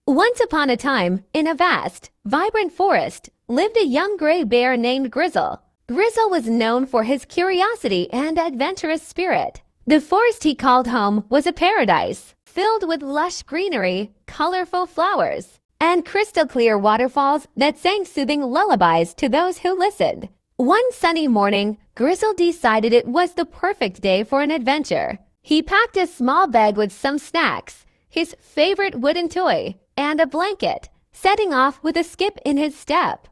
Once upon a time, in a vast, vibrant forest, lived a young gray bear named Grizzle. Grizzle was known for his curiosity and adventurous spirit. The forest he called home was a paradise, filled with lush greenery, colorful flowers, and crystal-clear waterfalls that sang soothing lullabies to those who listened. One sunny morning, Grizzle decided it was the perfect day for an adventure. He packed a small bag with some snacks, his favorite wooden toy, and a blanket, setting off with a skip in his step.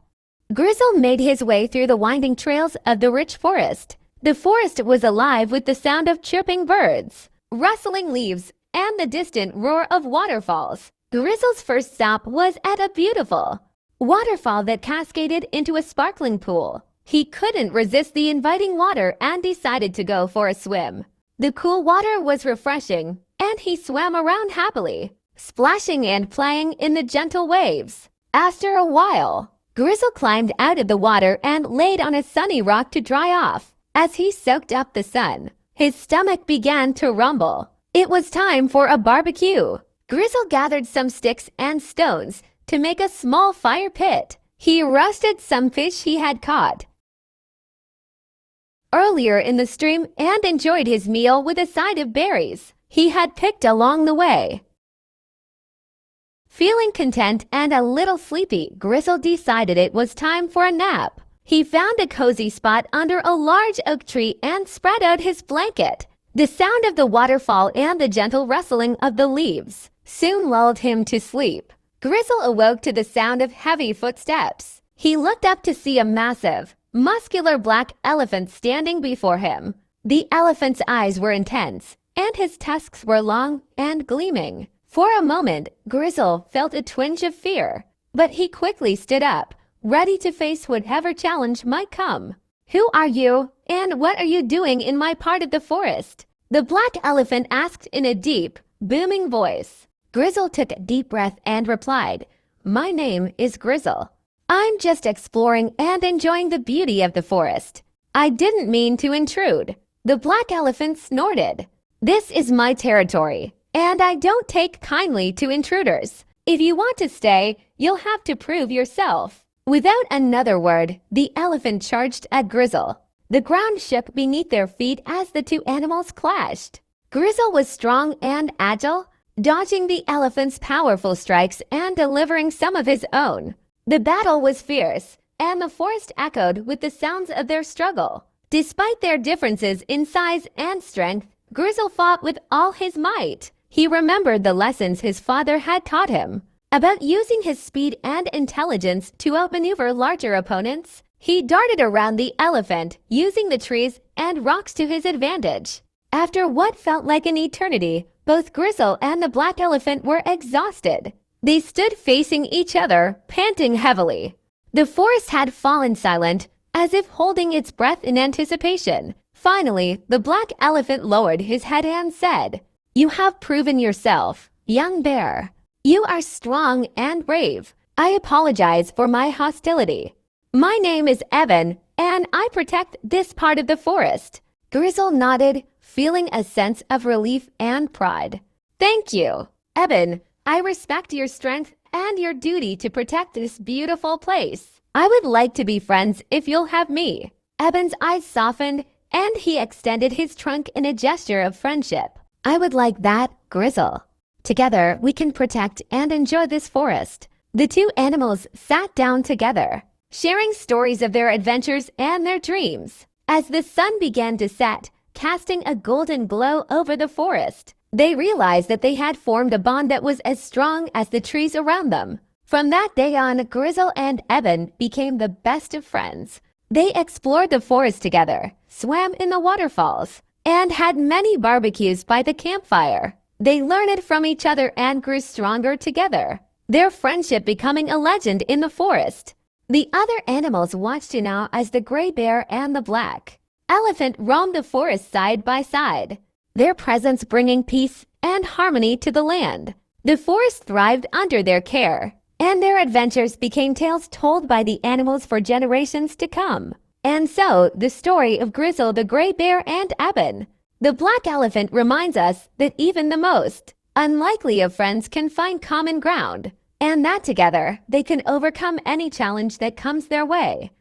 Grizzle made his way through the winding trails of the rich forest. The forest was alive with the sound of chirping birds, rustling leaves, and the distant roar of waterfalls. Grizzle's first stop was at a beautiful waterfall that cascaded into a sparkling pool. He couldn't resist the inviting water and decided to go for a swim. The cool water was refreshing, and he swam around happily, splashing and playing in the gentle waves. After a while, Grizzle climbed out of the water and laid on a sunny rock to dry off. As he soaked up the sun, his stomach began to rumble. It was time for a barbecue. Grizzle gathered some sticks and stones to make a small fire pit. He roasted some fish he had caught earlier in the stream and enjoyed his meal with a side of berries he had picked along the way. Feeling content and a little sleepy, Grizzle decided it was time for a nap. He found a cozy spot under a large oak tree and spread out his blanket. The sound of the waterfall and the gentle rustling of the leaves soon lulled him to sleep. Grizzle awoke to the sound of heavy footsteps. He looked up to see a massive, muscular black elephant standing before him. The elephant's eyes were intense, and his tusks were long and gleaming. For a moment, Grizzle felt a twinge of fear, but he quickly stood up, ready to face whatever challenge might come. "Who are you, and what are you doing in my part of the forest?" the black elephant asked in a deep, booming voice. Grizzle took a deep breath and replied, "My name is Grizzle. I'm just exploring and enjoying the beauty of the forest. I didn't mean to intrude." The black elephant snorted. "This is my territory, and I don't take kindly to intruders. If you want to stay, you'll have to prove yourself." Without another word, the elephant charged at Grizzle. The ground shook beneath their feet as the two animals clashed. Grizzle was strong and agile, dodging the elephant's powerful strikes and delivering some of his own. The battle was fierce, and the forest echoed with the sounds of their struggle. Despite their differences in size and strength, Grizzle fought with all his might. He remembered the lessons his father had taught him about using his speed and intelligence to outmaneuver larger opponents. He darted around the elephant, using the trees and rocks to his advantage. After what felt like an eternity, both Grizzle and the black elephant were exhausted. They stood facing each other, panting heavily. The forest had fallen silent, as if holding its breath in anticipation. Finally, the black elephant lowered his head and said, "You have proven yourself, young bear. You are strong and brave. I apologize for my hostility. My name is Evan, and I protect this part of the forest." Grizzle nodded, feeling a sense of relief and pride. "Thank you, Evan. I respect your strength and your duty to protect this beautiful place. I would like to be friends if you'll have me." Evan's eyes softened, and he extended his trunk in a gesture of friendship. "I would like that, Grizzle. Together, we can protect and enjoy this forest." The two animals sat down together, sharing stories of their adventures and their dreams. As the sun began to set, casting a golden glow over the forest, they realized that they had formed a bond that was as strong as the trees around them. From that day on, Grizzle and Evan became the best of friends. They explored the forest together, swam in the waterfalls, and had many barbecues by the campfire. They learned from each other and grew stronger together, their friendship becoming a legend in the forest. The other animals watched in awe as the gray bear and the black elephant roamed the forest side by side, their presence bringing peace and harmony to the land. The forest thrived under their care, and their adventures became tales told by the animals for generations to come. And so, the story of Grizzle the gray bear and Evan, the black elephant, reminds us that even the most unlikely of friends can find common ground. and that together they can overcome any challenge that comes their way.